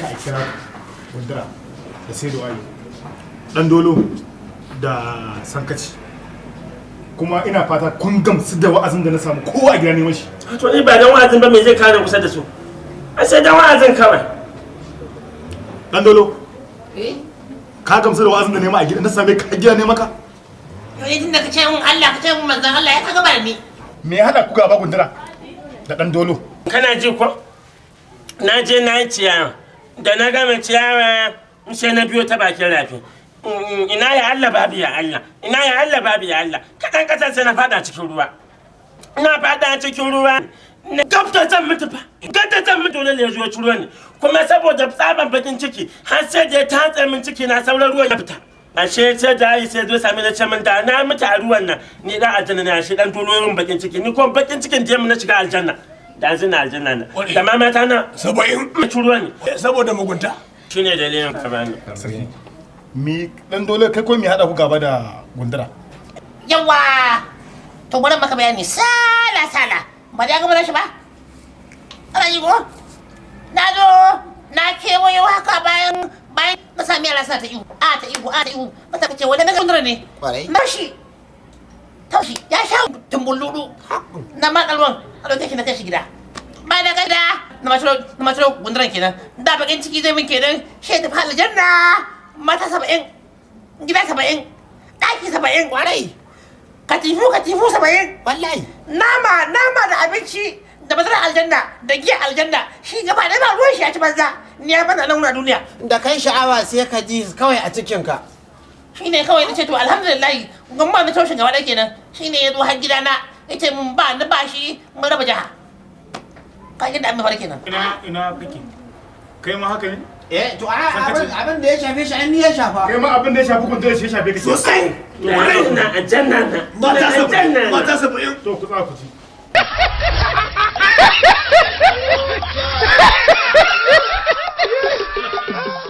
aika a kira gundura da sai da wayo dan dolo da sankaci kuma ina fata kun gamsu da wa'azin da na samu kowa a gida neman shi. To ni ba dan wa'azin ba me zai kawo kusa da su? A sai dan wa'azin kawai. Dan dolo. Ka gamsu da wa'azin da nema a gida na same ka gida ne maka? Yau idan da ka ce mun Allah ka ce mun manzon Allah ya kaga ba ni. Me ya hada ku gaba gundura da dan dolo? Kana ji ko? Na je na yi ciyawa. Da na gama ciyawa sai na biyo ta bakin rafi. Ina ya Allah babu ya Allah. Ina ya Allah babu ya Allah. Kadan kasan sai na fada cikin ruwa. Ina fada cikin ruwa. Gabta zan mutu fa. Gabta zan mutu ne ya zo ciro ni. Kuma saboda tsaban bakin ciki har sai da ta tsaya min ciki na sauran ruwan ya fita. Ashe sai da yi sai zo sami na ce min da na mutu a ruwan nan ni dan aljanna ne ashe dan tolorin bakin ciki ni kuma bakin cikin je mun na shiga aljanna. Da zina aljanna na. Da mama ta na 70 ciro ni. Saboda mugunta. Shine dalilin ka bani. Mi dan dole kai ko mi hada ku gaba da gundura? Yawa! To bari maka bayani sala. Ba da gaba da shi ba? Ana yi ko? Na zo na kewayo haka bayan na sami yara sa ta ihu. Ta ihu. Mata kace wanda na gundura ne. Mashi. Taushi ya sha tumbululu. Na makalwan a dauke shi na kai shi gida. Ba da gada na matro gunduran kenan. Da bakin ciki zai min kenan. Shi ta fara janna. Mata 70, gida 70, ɗaki 70 warai, katifu 70 wallahi, nama da abinci da mazarar aljanna da giya aljanna shi gaba da ba ruwan shi ya ci banza ni ya banza nan duniya. Da kai sha'awa sai ka ji kawai a cikinka. Shi ne kawai na ce to alhamdulillah gwamma na taushin gaba ɗaya kenan shi ne ya zo har gidana ya ce mun ba ni ba shi mun raba jiha. Ka yadda an mai fara kenan. Ina kake? Kai ma haka ne? To abin da ya shafe shi an ni ya shafa. Kai ma abin da ya shafi kun da shi shafe ka Sosai. Na aljanna na. Mata 70. to ku tsaya ku ci